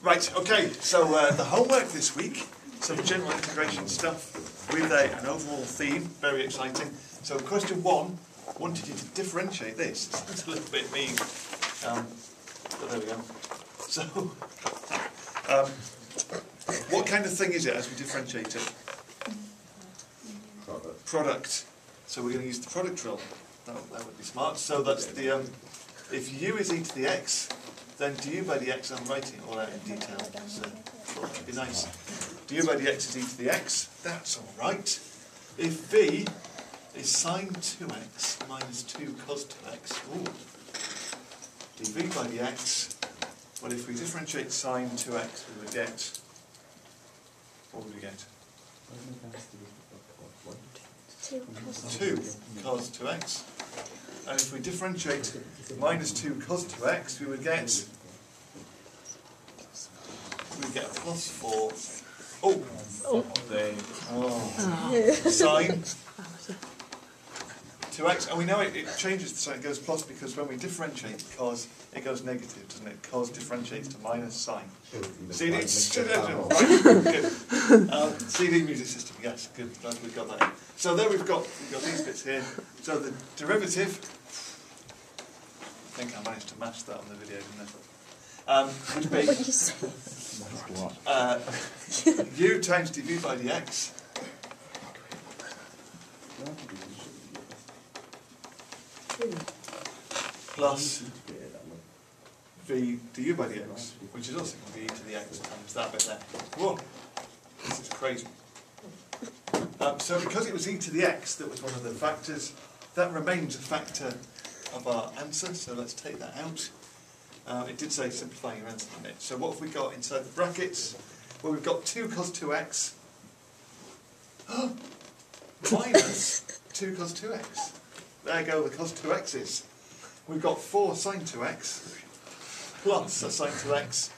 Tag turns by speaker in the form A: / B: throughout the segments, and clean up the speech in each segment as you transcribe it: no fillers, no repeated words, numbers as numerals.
A: Right, okay, so the homework this week, some general integration stuff with an overall theme, very exciting. So question 1 wanted you to differentiate this. It's a little bit mean, but there we go. So, what kind of thing is it as we differentiate it? Product. So we're going to use the product rule. That would be smart. So that's the, if u is e to the x, then du by dx, I'm writing it all out in detail, so it would be nice. Du by dx is e to the x, that's alright. If v is sine 2x minus 2 cos 2x, ooh, dv by dx, well, if we differentiate sine 2x, we would get, what would we get? 2 cos 2x. And if we differentiate minus 2 cos 2x, we would get a plus 4. Sine 2x. And we know it changes the sign, it goes plus because when we differentiate cos, it goes negative, doesn't it? Cos differentiates to minus sine. CD, right, good. CD music system, yes, good. Glad we got that in. So there we've got these bits here. So the derivative, I think I managed to match that on the video, didn't I? Would be u times dv by dx plus v du by dx, which is also going to be e to the x times that bit there. Whoa, this is crazy. So because it was e to the x that was one of the factors, that remains a factor of our answer, so let's take that out. It did say simplifying your answer, didn't it? So what have we got inside the brackets? Well, we've got 2 cos 2x minus 2 cos 2x. There go the cos 2x's. We've got 4 sin 2x plus a sin 2x.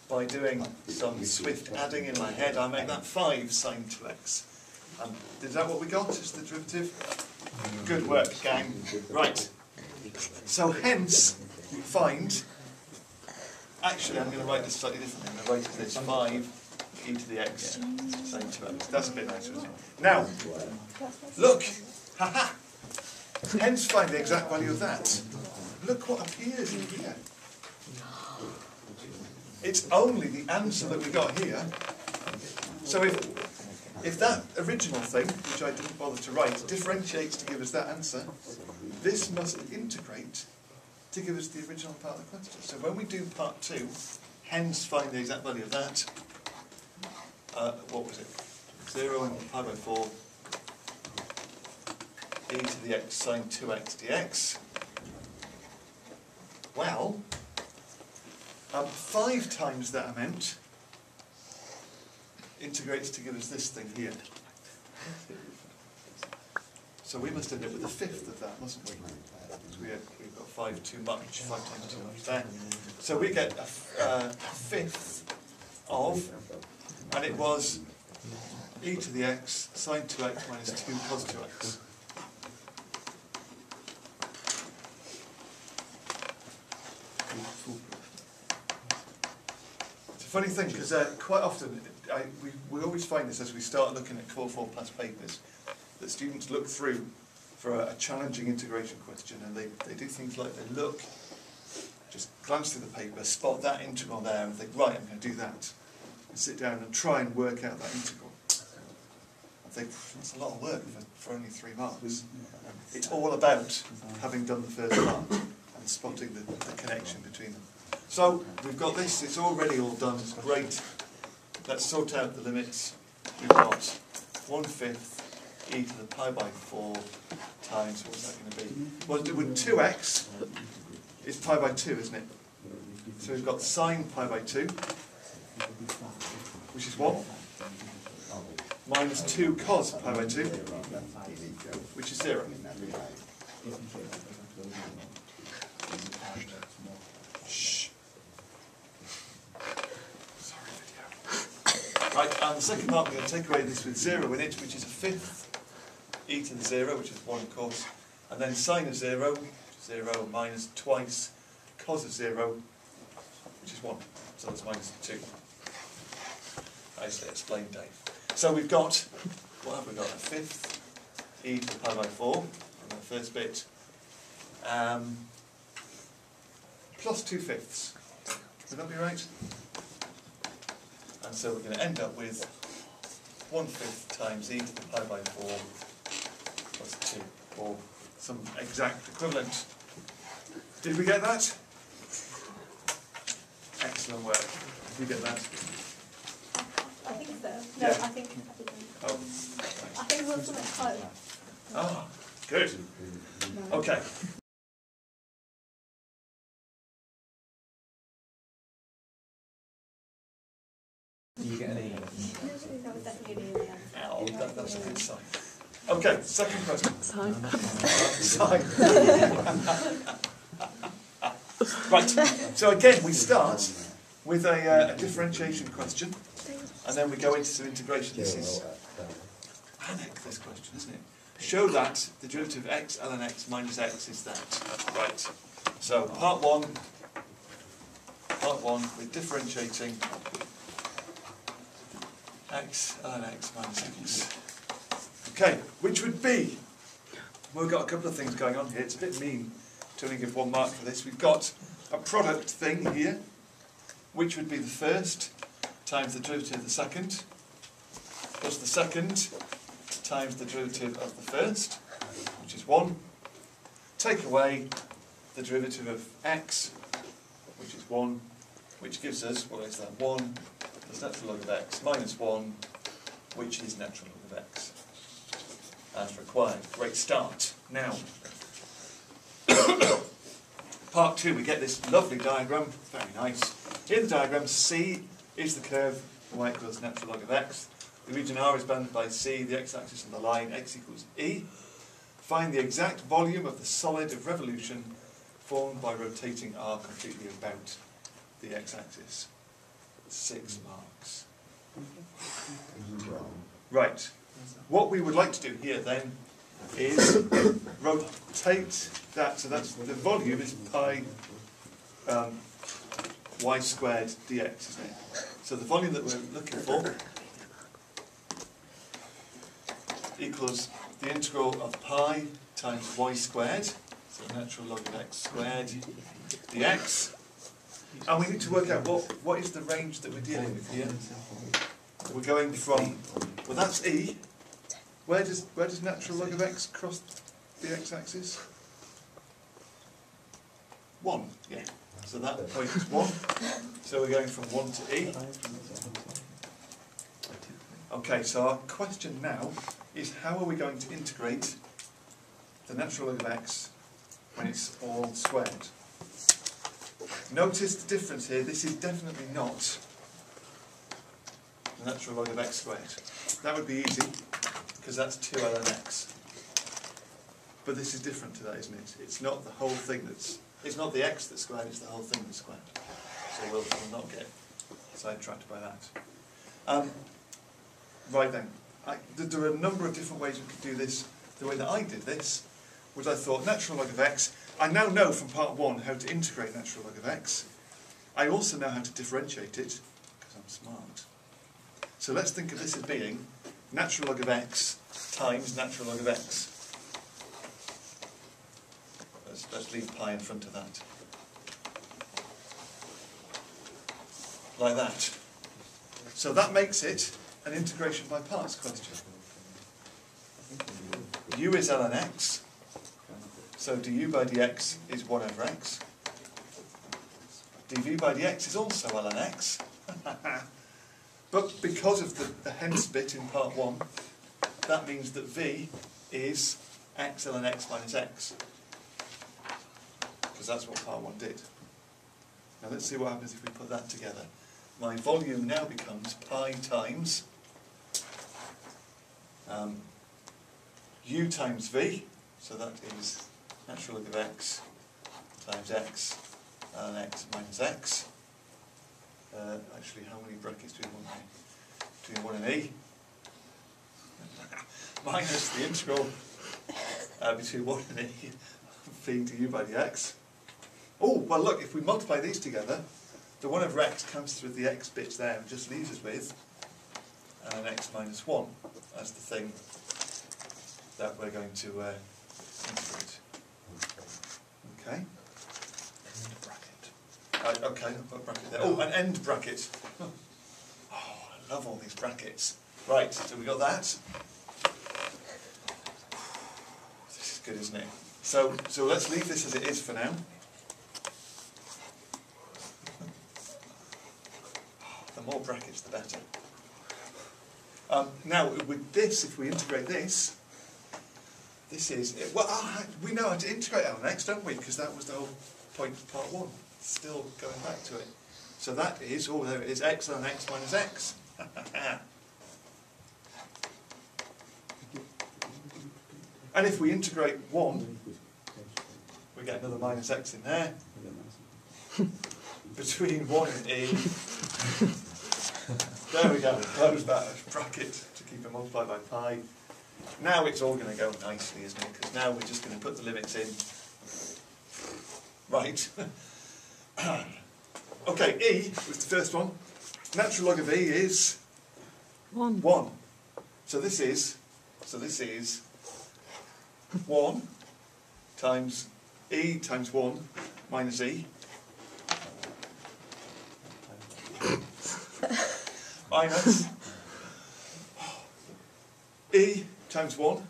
A: By doing some swift adding in my head, I make that 5 sin 2x. Is that what we got as the derivative? Good work, gang. Right. So hence, we find, actually I'm going to write this slightly differently. I'm going to write this 5 e to the x sin 2x. That's a bit nicer, isn't it? Now, look, haha. Hence find the exact value of that. Look what appears in here. It's only the answer that we got here. So if that original thing, which I didn't bother to write, differentiates to give us that answer, this must integrate to give us the original part of the question. So when we do part 2, hence find the exact value of that, what was it? 0 and pi by 4 e to the x sine 2x dx. Well, 5 times that amount integrates to give us this thing here. So we must end up with a fifth of that, mustn't we? We've got 5 too much, 5 times too much there. So we get a fifth of, and it was e to the x sine 2x minus 2 cos 2x. It's a funny thing because quite often we always find this as we start looking at Core 4 Plus papers, that students look through for a challenging integration question and they do things like they look, just glance through the paper, spot that integral there and think, right, I'm going to do that. And sit down and try and work out that integral. I think that's a lot of work for only 3 marks. It's all about having done the first part and spotting the connection between them. So we've got this, it's already all done, it's great. Let's sort out the limits. We've got 1/5 e to the pi by 4 times, what's that going to be? Well, with 2x is pi by 2, isn't it? So we've got sine pi by 2, which is 1, minus 2 cos pi by 2, which is 0. Shh. Sorry, video. Right, and the second part we're going to take away this with 0 in it, which is a fifth e to the 0, which is 1 of course, and then sine of 0, 0 minus twice cos of 0, which is 1. So that's minus 2. Nicely explained, Dave. So we've got, what have we got? A fifth e to the pi by 4 in the first bit, plus 2/5. Would that be right? And so we're going to end up with 1/5 times e to the pi by 4 plus 2, or some exact equivalent. Did we get that? Excellent work. Did you get that?
B: I think so. No,
A: Yeah.
B: I think
A: Oh, right.
B: I think it was something close.
A: Ah, good. Okay.
C: Do you get an E?
B: That was definitely an email.
A: Oh, that's a good sign. Okay, second question. Sign. Right, so again we start with a differentiation question, and then we go into some integration. This is panic, this question, isn't it? Show that the derivative of x ln x minus x is that. Right, so part one, we're differentiating x ln x minus x. Okay, which would be, we've got a couple of things going on here. It's a bit mean to only give 1 mark for this. We've got a product thing here, which would be the first times the derivative of the second, plus the second times the derivative of the first, which is 1. Take away the derivative of x, which is 1, which gives us, what is that, 1 plus natural log of x minus 1, which is natural log of x, as required. Great start. Now, part 2, we get this lovely diagram, very nice. In the diagram, C is the curve y equals natural log of x. The region R is bounded by C, the x-axis and the line x equals E. Find the exact volume of the solid of revolution formed by rotating R completely about the x-axis. 6 marks. Right. What we would like to do here then is rotate that, so that's the volume is pi y squared dx, isn't it? So the volume that we're looking for equals the integral of pi times y squared, so natural log of x squared dx. And we need to work out what is the range that we're dealing with here. We're going from, well that's E. Where does natural log of x cross the x-axis? 1, yeah. So that point is 1. So we're going from 1 to E. Okay, so our question now is how are we going to integrate the natural log of x when it's all squared? Notice the difference here. This is definitely not the natural log of x squared. That would be easy, because that's 2 ln x. But this is different to that, isn't it? It's not the whole thing it's not the x that's squared, it's the whole thing that's squared. So we'll not get sidetracked by that. Right then, there are a number of different ways we could do this. The way that I did this was I thought natural log of x. I now know from part 1 how to integrate natural log of x. I also know how to differentiate it, because I'm smart. So let's think of this as being natural log of x times natural log of x. Let's leave pi in front of that. Like that. So that makes it an integration by parts question. U is ln x, so du by dx is 1 over x. dv by dx is also ln x. But because of the hence bit in part 1, that means that v is x ln x minus x. Because that's what part 1 did. Now let's see what happens if we put that together. My volume now becomes pi times u times v, so that is natural log of x times x ln x minus x. Actually, how many brackets do we want here? Between 1 and e. Minus the integral between 1 and e v du by dx. Oh, well look, if we multiply these together, the 1 over x cancels with the x bits there and just leaves us with an x minus 1 as the thing that we're going to integrate. Okay? Okay, I'll put a bracket there. Oh, an end bracket. Oh, I love all these brackets. Right, so we got that. This is good, isn't it? So let's leave this as it is for now. The more brackets, the better. Now, with this, if we integrate this, this is, well, we know how to integrate our next, don't we? Because that was the whole point of part 1. Still going back to it. So that is, oh, there it is, x ln x minus x. And if we integrate 1, we get another minus x in there. Between 1 and e. There we go, close that bracket to keep it multiplied by pi. Now it's all going to go nicely, isn't it? Because now we're just going to put the limits in. Right. Okay, e was the first one. Natural log of e is 1. So this is 1 times e times 1 minus e minus e times 1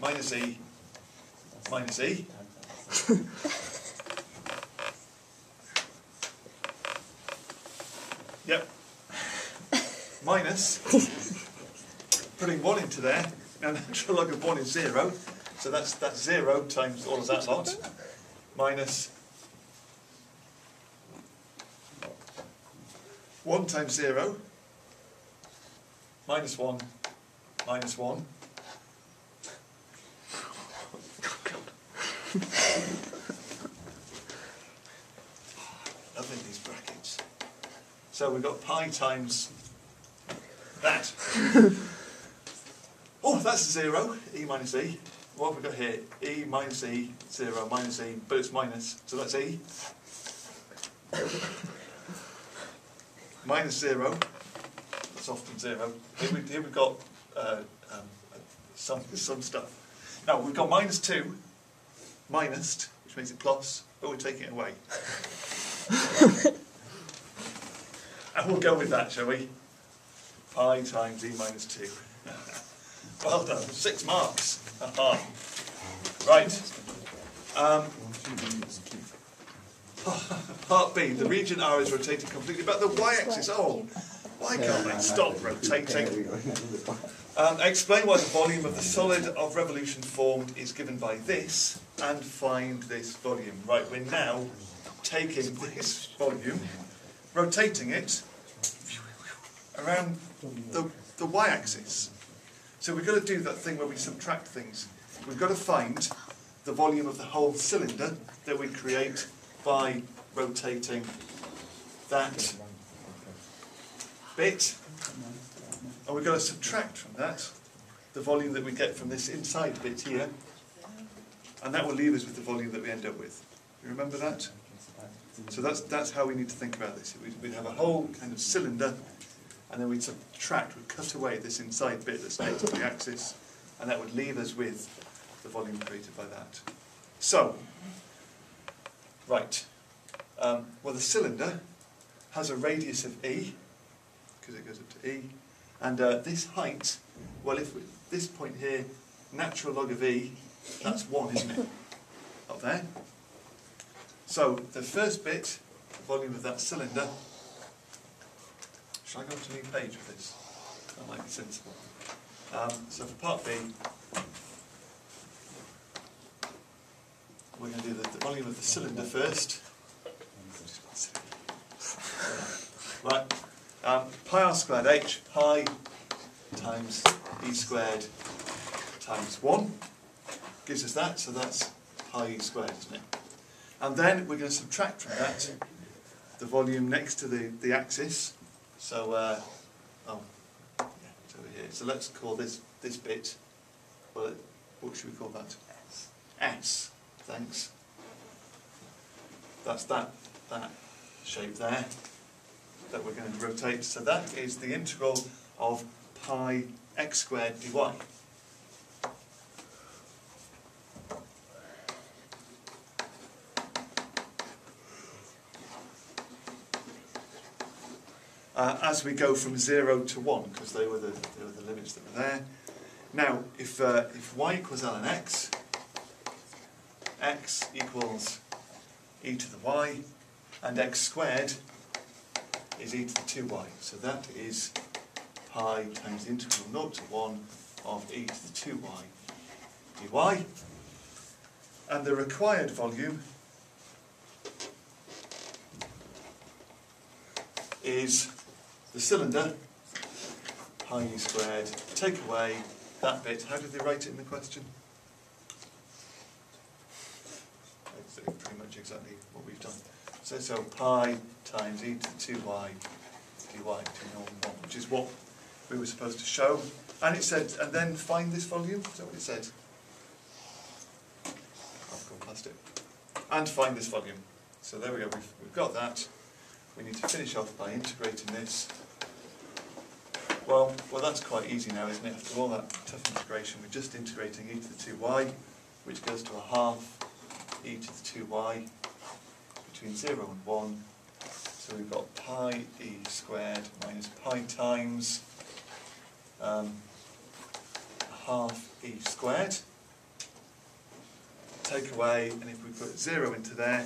A: minus e minus e. Yep. Minus, putting 1 into there, now natural log of 1 is 0, so that's 0 times all of that lot, minus 1 times 0, minus 1, minus 1. Loving these brackets. So we've got pi times that. Oh, that's 0, e minus e. What have we got here? E minus e, 0 minus e, but it's minus, so that's e. Minus 0, that's often 0. Here we've got some stuff. Now we've got minus 2, minus, which makes it plus, but we're taking it away. And we'll go with that, shall we? Pi times e minus 2. Well done, 6 marks. Right. Part B, the region R is rotated completely, but the y-axis, oh, why can't they stop rotating? Explain why the volume of the solid of revolution formed is given by this, and find this volume. Right, we're now taking this volume, rotating it around the y-axis. So we've got to do that thing where we subtract things. We've got to find the volume of the whole cylinder that we create by rotating that bit. And we've got to subtract from that the volume that we get from this inside bit here. And that will leave us with the volume that we end up with. You remember that? So that's how we need to think about this. We'd have a whole kind of cylinder, and then we'd subtract, we'd cut away this inside bit that's next to the axis, and that would leave us with the volume created by that. So, right. Well, the cylinder has a radius of e, because it goes up to e, and this height, well, if this point here, natural log of e, that's 1, isn't it? Up there. So, the first bit, the volume of that cylinder, shall I go to a new page with this? That might be sensible. So for part B, we're going to do the volume of the cylinder first. Right. Pi r squared h, pi times e squared times 1 gives us that, so that's pi e squared, isn't it? And then we're going to subtract from that the volume next to the axis. So, yeah, it's over here. So let's call this bit, well, what should we call that? S. Thanks. That's that. shape there that we're going to rotate. So that is the integral of pi x squared dy. As we go from 0 to 1, because they were the limits that were there. Now, if y equals ln x, x equals e to the y, and x squared is e to the 2y. So that is pi times the integral 0 to 1 of e to the 2y dy. And the required volume is the cylinder, pi e squared, take away that bit. How did they write it in the question? It's pretty much exactly what we've done. So pi times e to the 2y dy between 0 and 1, which is what we were supposed to show. And it said, and then find this volume. Is that what it said? I've gone past it. And find this volume. So there we go, we've got that. We need to finish off by integrating this. Well, that's quite easy now, isn't it? After all that tough integration, we're just integrating e to the 2y, which goes to a half e to the 2y between 0 and 1. So we've got pi e squared minus pi times a half e squared. Take away, and if we put 0 into there,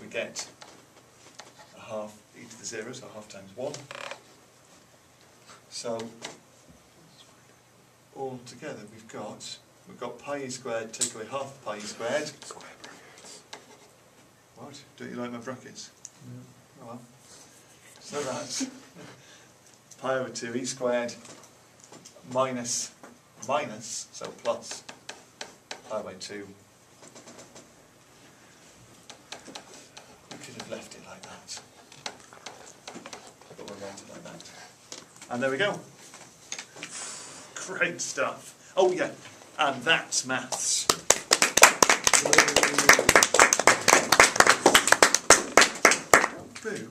A: we get a half e to the 0, so half times 1. So all together we've got pi e squared, take away half pi e squared.
C: Square brackets.
A: What? Don't you like my brackets?
C: No.
A: Oh well. So that's pi over 2 e squared minus, so plus pi by 2. We could have left it like that, but we'll write it like that. And there we go. Great stuff. Oh yeah, and that's maths. Boo.